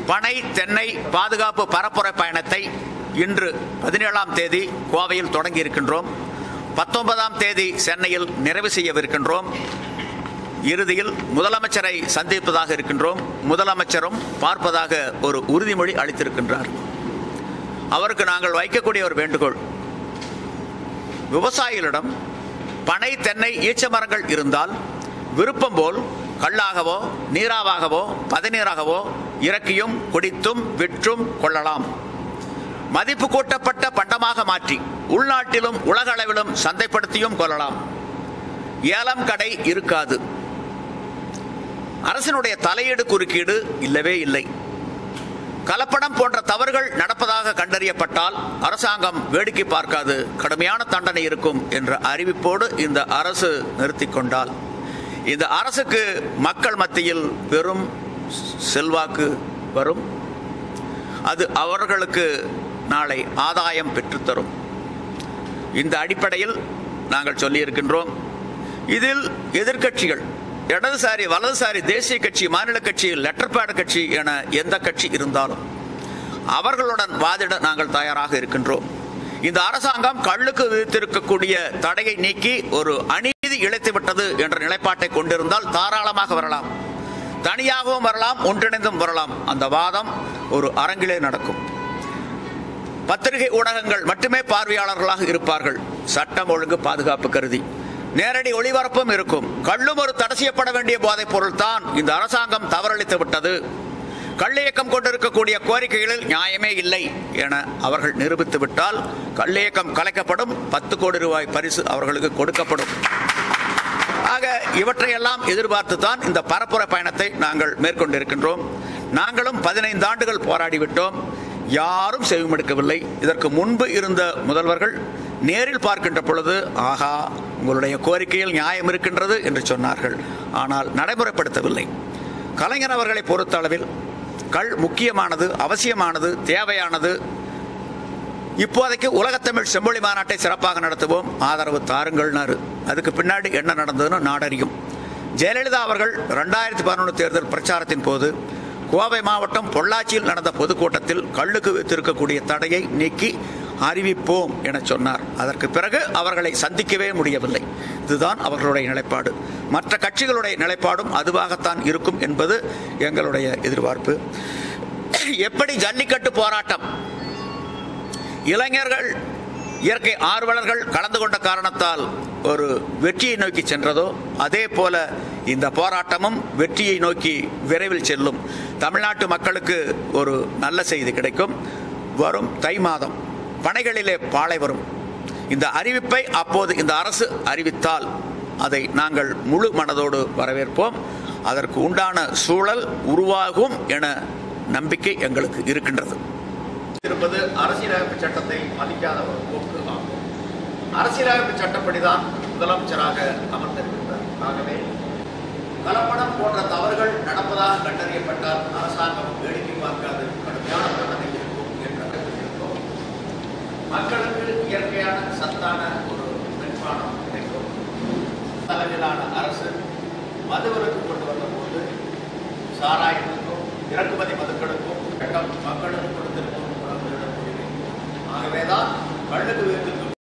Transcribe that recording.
பனை தென்னை பாதுகாப்பு பரப்புரை பயணத்தை இன்று 17ஆம் தேதி கோவையில் தொடங்கி இருக்கின்றோம். 19ஆம் தேதி சென்னையில் நிறைவு செய்யவிருக்கின்றோம். இறுதியில் முதலமைச்சரை சந்திப்பதாக இருக்கின்றோம். முதலமைச்சரும் பார்ப்பதாக ஒரு உறுதிமொழி அளித்திருக்கின்றார். அவருக்கு நாங்கள் வைக்கக்கூடிய ஒரு வேண்டுகோள், விவசாயிகளிடம் பனை தென்னை ஈச்ச மரங்கள் இருந்தால் விருப்பம் போல் கல்லாகவோ நீராவாகவோ பதநீராகவோ இறக்கியும் குடித்தும் விற்றும் கொள்ளலாம். மதிப்பு கூட்டப்பட்ட பண்டமாக மாற்றி உள்நாட்டிலும் உலக அளவிலும் சந்தைப்படுத்தியும் கொள்ளலாம். ஏலம் கடை இருக்காது. அரசினுடைய தலையீடு குறுக்கீடு இல்லவே இல்லை. கலப்படம் போன்ற தவறுகள் நடப்பதாக கண்டறியப்பட்டால் அரசாங்கம் வேடிக்கை பார்க்காது, கடுமையான தண்டனை இருக்கும் என்ற அறிவிப்போடு இந்த அரசு நிறுத்திக் கொண்டால் இந்த அரசுக்கு மக்கள் மத்தியில் பெரும் செல்வாக்கு வரும். அது அவர்களுக்கு நாளை ஆதாயம் பெற்றுத்தரும். இந்த அடிப்படையில் நாங்கள் சொல்லியிருக்கின்றோம். இதில் எதிர்க்கட்சிகள் இடதுசாரி வலதுசாரி தேசிய கட்சி மாநில கட்சி லெட்டர் பேட் கட்சி என எந்த கட்சி இருந்தாலும் அவர்களுடன் வாதிட நாங்கள் தயாராக இருக்கின்றோம். இந்த அரசாங்கம் கள்ளுக்கு விதித்திருக்கக்கூடிய தடையை நீக்கி ஒரு அநீதி இழைத்துவிட்டது என்ற நிலைப்பாட்டை கொண்டிருந்தால் தாராளமாக வரலாம். தனியாகவும் வரலாம், ஒன்றிணைந்தும் வரலாம். அந்த வாதம் ஒரு அரங்கிலே நடக்கும். பத்திரிகை ஊடகங்கள் மட்டுமே பார்வையாளர்களாக இருப்பார்கள். சட்டம் ஒழுங்கு பாதுகாப்பு கருதி நேரடி ஒளிபரப்பும் இருக்கும். கள்ளும் ஒரு தடை செய்யப்பட வேண்டிய போதைப் பொருள் தான். இந்த அரசாங்கம் தவறளித்து விட்டது. கள்ளியக்கம் கொண்டிருக்கக்கூடிய கோரிக்கைகளில் நியாயமே இல்லை என அவர்கள் நிரூபித்து விட்டால் கள்ளியக்கம் கலைக்கப்படும். 10 கோடி ரூபாய் பரிசு அவர்களுக்கு கொடுக்கப்படும். ஆக இவற்றையெல்லாம் எதிர்பார்த்துத்தான் இந்த பரப்புரை பயணத்தை நாங்கள் மேற்கொண்டிருக்கின்றோம். நாங்களும் 15 ஆண்டுகள் போராடிவிட்டோம். யாரும் செவிமடுக்கவில்லை. இதற்கு முன்பு இருந்த முதல்வர்கள் நேரில் பார்க்கின்ற பொழுது ஆகா உங்களுடைய கோரிக்கையில் நியாயம் இருக்கின்றது என்று சொன்னார்கள். ஆனால் நடைமுறைப்படுத்தவில்லை. கலைஞர் அவர்களை பொறுத்தளவில் கள் முக்கியமானது, அவசியமானது, தேவையானது. இப்போதைக்கு உலகத்தமிழ் செம்மொழி மாநாட்டை சிறப்பாக நடத்துவோம், ஆதரவு தாருங்கள்னாரு. அதுக்கு பின்னாடி என்ன நடந்ததுன்னு நாடறியும். ஜெயலலிதா அவர்கள் 2011 தேர்தல் பிரச்சாரத்தின் போது கோவை மாவட்டம் பொள்ளாச்சியில் நடந்த பொதுக்கூட்டத்தில் கள்ளுக்கு வைத்திருக்கக்கூடிய தடையை நீக்கி அறிவிப்போம் என சொன்னார். அதற்கு பிறகு அவர்களை சந்திக்கவே முடியவில்லை. இதுதான் அவர்களுடைய நிலைப்பாடு. மற்ற கட்சிகளுடைய நிலைப்பாடும் அதுவாகத்தான் இருக்கும் என்பது எங்களுடைய எதிர்பார்ப்பு. எப்படி ஜல்லிக்கட்டு போராட்டம் இளைஞர்கள் இயற்கை ஆர்வலர்கள் கலந்து கொண்ட காரணத்தால் ஒரு வெற்றியை நோக்கி சென்றதோ அதே போல இந்த போராட்டமும் வெற்றியை நோக்கி விரைவில் செல்லும். தமிழ்நாட்டு மக்களுக்கு ஒரு நல்ல செய்தி கிடைக்கும். வரும் தை மாதம் பனைகளிலே பாலை வரும். இந்த அறிவிப்பை அப்போது இந்த அரசு அறிவித்தால் அதை நாங்கள் முழு மனதோடு வரவேற்போம். அதற்கு உண்டான சூழல் உருவாகும் என நம்பிக்கை எங்களுக்கு இருக்கின்றது. இருப்பது அரசியலமைப்பு சட்டத்தை மதிக்காத ஒரு போக்கு ஆகும். அரசியலமைப்பு சட்டப்படிதான் முதலமைச்சராக அமர்ந்திருக்கிறார். ஆகவே கலப்படம் போன்ற தவறுகள் நடப்பதாக கண்டறியப்பட்டால் அரசாங்கம் வேடிக்கை பார்க்காது, கடுமையான தண்டனை இருக்கும் என்ற கருத்திருக்கிறோம். மக்களுக்கு இயற்கையான சத்தான ஒரு மின்சாரம் கிடைக்கும். தலைமையிலான அரசு மதுவிலக்கு கொண்டு வந்தபோது சாராயத்துக்கும் இறக்குமதி மதுக்களுக்கும் சட்டம் மக்களுக்கு கொடுத்திருக்கும். ஆகவேதான் கள்ளுக்கு